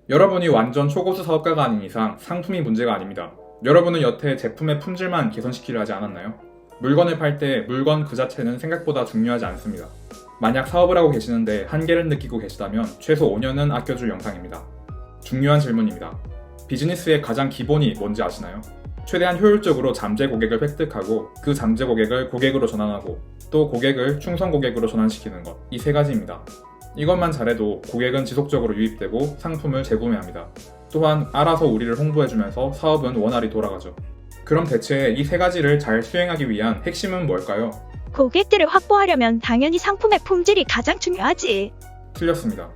여러분이 완전 초고수 사업가가 아닌 이상 상품이 문제가 아닙니다. 여러분은 여태 제품의 품질만 개선시키려 하지 않았나요? 물건을 팔 때 물건 그 자체는 생각보다 중요하지 않습니다. 만약 사업을 하고 계시는데 한계를 느끼고 계시다면 최소 5년은 아껴줄 영상입니다. 중요한 질문입니다. 비즈니스의 가장 기본이 뭔지 아시나요? 최대한 효율적으로 잠재 고객을 획득하고 그 잠재 고객을 고객으로 전환하고 또 고객을 충성 고객으로 전환시키는 것. 이 세 가지입니다. 이것만 잘해도 고객은 지속적으로 유입되고 상품을 재구매합니다. 또한 알아서 우리를 홍보해주면서 사업은 원활히 돌아가죠. 그럼 대체 이 세 가지를 잘 수행하기 위한 핵심은 뭘까요? 고객들을 확보하려면 당연히 상품의 품질이 가장 중요하지. 틀렸습니다.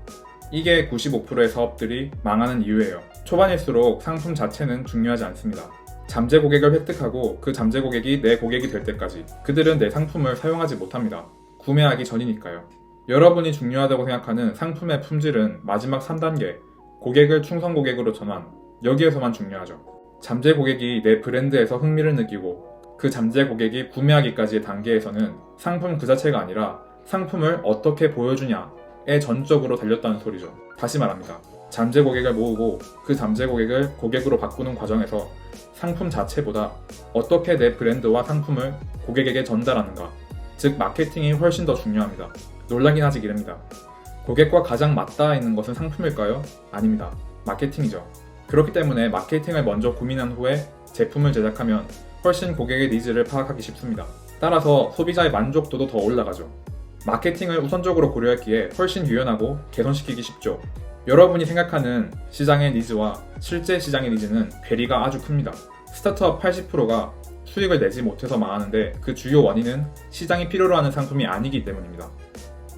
이게 95%의 사업들이 망하는 이유예요. 초반일수록 상품 자체는 중요하지 않습니다. 잠재 고객을 획득하고 그 잠재 고객이 내 고객이 될 때까지 그들은 내 상품을 사용하지 못합니다. 구매하기 전이니까요. 여러분이 중요하다고 생각하는 상품의 품질은 마지막 3단계, 고객을 충성 고객으로 전환, 여기에서만 중요하죠. 잠재 고객이 내 브랜드에서 흥미를 느끼고 그 잠재 고객이 구매하기까지의 단계에서는 상품 그 자체가 아니라 상품을 어떻게 보여주냐에 전적으로 달렸다는 소리죠. 다시 말합니다. 잠재 고객을 모으고 그 잠재 고객을 고객으로 바꾸는 과정에서 상품 자체보다 어떻게 내 브랜드와 상품을 고객에게 전달하는가, 즉 마케팅이 훨씬 더 중요합니다. 놀라긴 하지 이릅니다. 고객과 가장 맞닿아 있는 것은 상품일까요? 아닙니다. 마케팅이죠. 그렇기 때문에 마케팅을 먼저 고민한 후에 제품을 제작하면 훨씬 고객의 니즈를 파악하기 쉽습니다. 따라서 소비자의 만족도도 더 올라가죠. 마케팅을 우선적으로 고려했기에 훨씬 유연하고 개선시키기 쉽죠. 여러분이 생각하는 시장의 니즈와 실제 시장의 니즈는 괴리가 아주 큽니다. 스타트업 80%가 수익을 내지 못해서 망하는데 그 주요 원인은 시장이 필요로 하는 상품이 아니기 때문입니다.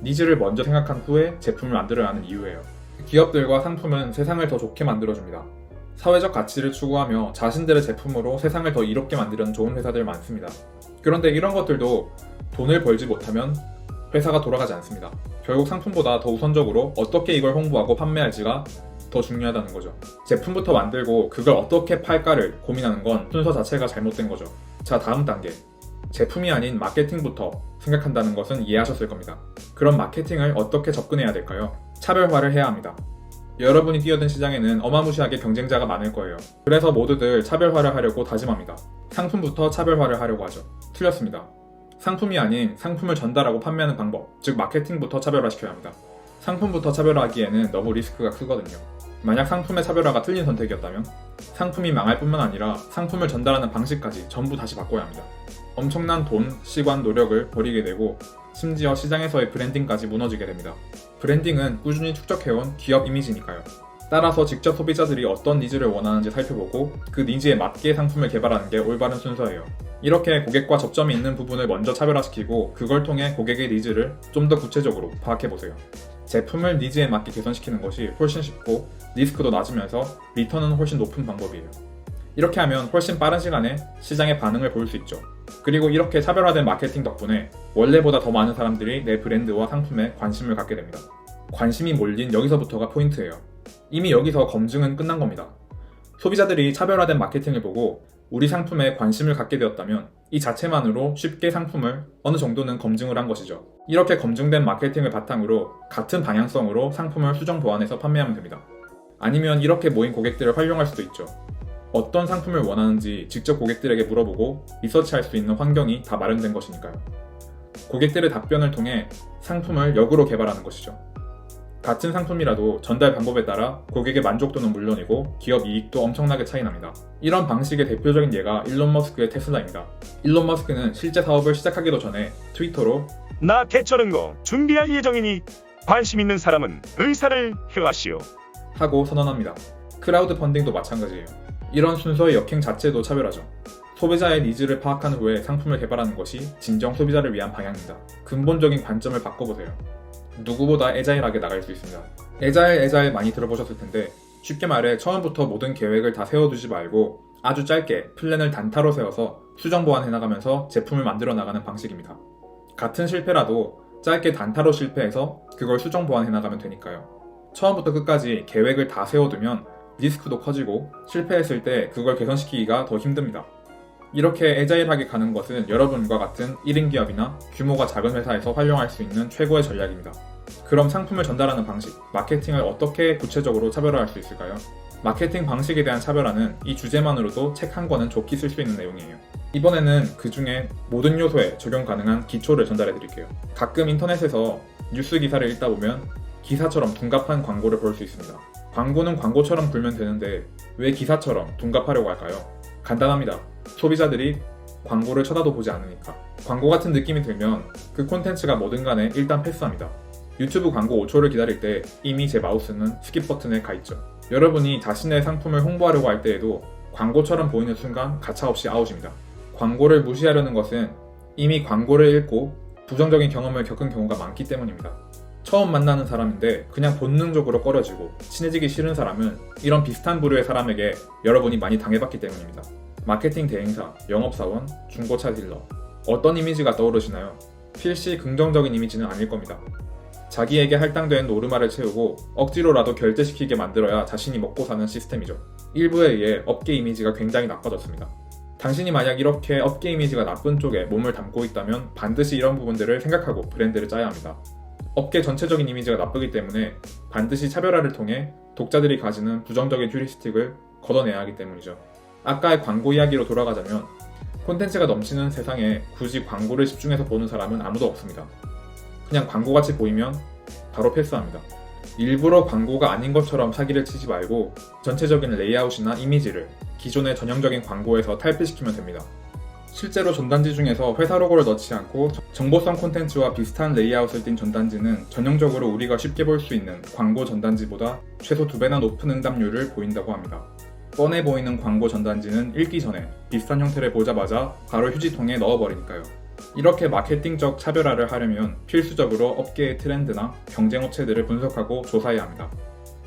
니즈를 먼저 생각한 후에 제품을 만들어야 하는 이유예요. 기업들과 상품은 세상을 더 좋게 만들어줍니다. 사회적 가치를 추구하며 자신들의 제품으로 세상을 더 이롭게 만드는 좋은 회사들 많습니다. 그런데 이런 것들도 돈을 벌지 못하면 회사가 돌아가지 않습니다. 결국 상품보다 더 우선적으로 어떻게 이걸 홍보하고 판매할지가 더 중요하다는 거죠. 제품부터 만들고 그걸 어떻게 팔까를 고민하는 건 순서 자체가 잘못된 거죠. 자, 다음 단계. 제품이 아닌 마케팅부터 생각한다는 것은 이해하셨을 겁니다. 그럼 마케팅을 어떻게 접근해야 될까요? 차별화를 해야 합니다. 여러분이 뛰어든 시장에는 어마무시하게 경쟁자가 많을 거예요. 그래서 모두들 차별화를 하려고 다짐합니다. 상품부터 차별화를 하려고 하죠. 틀렸습니다. 상품이 아닌 상품을 전달하고 판매하는 방법, 즉 마케팅부터 차별화시켜야 합니다. 상품부터 차별화하기에는 너무 리스크가 크거든요. 만약 상품의 차별화가 틀린 선택이었다면 상품이 망할 뿐만 아니라 상품을 전달하는 방식까지 전부 다시 바꿔야 합니다. 엄청난 돈, 시간, 노력을 버리게 되고 심지어 시장에서의 브랜딩까지 무너지게 됩니다. 브랜딩은 꾸준히 축적해온 기업 이미지니까요. 따라서 직접 소비자들이 어떤 니즈를 원하는지 살펴보고 그 니즈에 맞게 상품을 개발하는 게 올바른 순서예요. 이렇게 고객과 접점이 있는 부분을 먼저 차별화시키고 그걸 통해 고객의 니즈를 좀 더 구체적으로 파악해보세요. 제품을 니즈에 맞게 개선시키는 것이 훨씬 쉽고 리스크도 낮으면서 리턴은 훨씬 높은 방법이에요. 이렇게 하면 훨씬 빠른 시간에 시장의 반응을 볼 수 있죠. 그리고 이렇게 차별화된 마케팅 덕분에 원래보다 더 많은 사람들이 내 브랜드와 상품에 관심을 갖게 됩니다. 관심이 몰린 여기서부터가 포인트예요. 이미 여기서 검증은 끝난 겁니다. 소비자들이 차별화된 마케팅을 보고 우리 상품에 관심을 갖게 되었다면 이 자체만으로 쉽게 상품을 어느 정도는 검증을 한 것이죠. 이렇게 검증된 마케팅을 바탕으로 같은 방향성으로 상품을 수정 보완해서 판매하면 됩니다. 아니면 이렇게 모인 고객들을 활용할 수도 있죠. 어떤 상품을 원하는지 직접 고객들에게 물어보고 리서치할 수 있는 환경이 다 마련된 것이니까요. 고객들의 답변을 통해 상품을 역으로 개발하는 것이죠. 같은 상품이라도 전달 방법에 따라 고객의 만족도는 물론이고 기업 이익도 엄청나게 차이납니다. 이런 방식의 대표적인 예가 일론 머스크의 테슬라입니다. 일론 머스크는 실제 사업을 시작하기도 전에 트위터로 나 개처는 거 준비할 예정이니 관심 있는 사람은 의사를 표하시오 하고 선언합니다. 크라우드 펀딩도 마찬가지예요. 이런 순서의 역행 자체도 차별하죠. 소비자의 니즈를 파악한 후에 상품을 개발하는 것이 진정 소비자를 위한 방향입니다. 근본적인 관점을 바꿔보세요. 누구보다 애자일하게 나갈 수 있습니다. 애자일 많이 들어보셨을 텐데 쉽게 말해 처음부터 모든 계획을 다 세워두지 말고 아주 짧게 플랜을 단타로 세워서 수정 보완해 나가면서 제품을 만들어 나가는 방식입니다. 같은 실패라도 짧게 단타로 실패해서 그걸 수정 보완해 나가면 되니까요. 처음부터 끝까지 계획을 다 세워두면 리스크도 커지고 실패했을 때 그걸 개선시키기가 더 힘듭니다. 이렇게 애자일하게 가는 것은 여러분과 같은 1인 기업이나 규모가 작은 회사에서 활용할 수 있는 최고의 전략입니다. 그럼 상품을 전달하는 방식, 마케팅을 어떻게 구체적으로 차별화할 수 있을까요? 마케팅 방식에 대한 차별화는 이 주제만으로도 책 한 권은 좋게 쓸 수 있는 내용이에요. 이번에는 그 중에 모든 요소에 적용 가능한 기초를 전달해 드릴게요. 가끔 인터넷에서 뉴스 기사를 읽다 보면 기사처럼 둔갑한 광고를 볼 수 있습니다. 광고는 광고처럼 굴면 되는데 왜 기사처럼 둔갑하려고 할까요? 간단합니다. 소비자들이 광고를 쳐다도 보지 않으니까. 광고 같은 느낌이 들면 그 콘텐츠가 뭐든 간에 일단 패스합니다. 유튜브 광고 5초를 기다릴 때 이미 제 마우스는 스킵 버튼에 가 있죠. 여러분이 자신의 상품을 홍보하려고 할 때에도 광고처럼 보이는 순간 가차없이 아웃입니다. 광고를 무시하려는 것은 이미 광고를 읽고 부정적인 경험을 겪은 경우가 많기 때문입니다. 처음 만나는 사람인데 그냥 본능적으로 꺼려지고 친해지기 싫은 사람은 이런 비슷한 부류의 사람에게 여러분이 많이 당해봤기 때문입니다. 마케팅 대행사, 영업사원, 중고차 딜러 어떤 이미지가 떠오르시나요? 필시 긍정적인 이미지는 아닐 겁니다. 자기에게 할당된 노르마를 채우고 억지로라도 결제시키게 만들어야 자신이 먹고 사는 시스템이죠. 일부에 의해 업계 이미지가 굉장히 나빠졌습니다. 당신이 만약 이렇게 업계 이미지가 나쁜 쪽에 몸을 담고 있다면 반드시 이런 부분들을 생각하고 브랜드를 짜야 합니다. 업계 전체적인 이미지가 나쁘기 때문에 반드시 차별화를 통해 독자들이 가지는 부정적인 휴리스틱을 걷어내야 하기 때문이죠. 아까의 광고 이야기로 돌아가자면 콘텐츠가 넘치는 세상에 굳이 광고를 집중해서 보는 사람은 아무도 없습니다. 그냥 광고같이 보이면 바로 패스합니다. 일부러 광고가 아닌 것처럼 사기를 치지 말고 전체적인 레이아웃이나 이미지를 기존의 전형적인 광고에서 탈피시키면 됩니다. 실제로 전단지 중에서 회사 로고를 넣지 않고 정보성 콘텐츠와 비슷한 레이아웃을 띈 전단지는 전형적으로 우리가 쉽게 볼 수 있는 광고 전단지보다 최소 2배나 높은 응답률을 보인다고 합니다. 뻔해 보이는 광고 전단지는 읽기 전에 비슷한 형태를 보자마자 바로 휴지통에 넣어버리니까요. 이렇게 마케팅적 차별화를 하려면 필수적으로 업계의 트렌드나 경쟁 업체들을 분석하고 조사해야 합니다.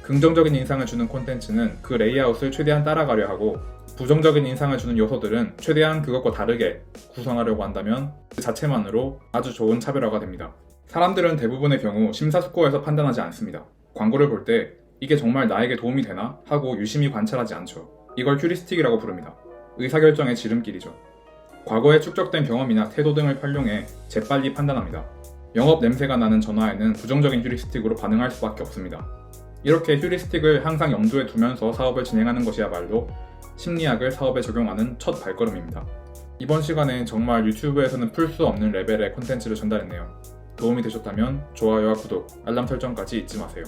긍정적인 인상을 주는 콘텐츠는 그 레이아웃을 최대한 따라가려 하고 부정적인 인상을 주는 요소들은 최대한 그것과 다르게 구성하려고 한다면 그 자체만으로 아주 좋은 차별화가 됩니다. 사람들은 대부분의 경우 심사숙고해서 판단하지 않습니다. 광고를 볼 때 이게 정말 나에게 도움이 되나? 하고 유심히 관찰하지 않죠. 이걸 휴리스틱이라고 부릅니다. 의사결정의 지름길이죠. 과거에 축적된 경험이나 태도 등을 활용해 재빨리 판단합니다. 영업 냄새가 나는 전화에는 부정적인 휴리스틱으로 반응할 수밖에 없습니다. 이렇게 휴리스틱을 항상 염두에 두면서 사업을 진행하는 것이야말로 심리학을 사업에 적용하는 첫 발걸음입니다. 이번 시간엔 정말 유튜브에서는 풀 수 없는 레벨의 콘텐츠를 전달했네요. 도움이 되셨다면 좋아요와 구독, 알람 설정까지 잊지 마세요.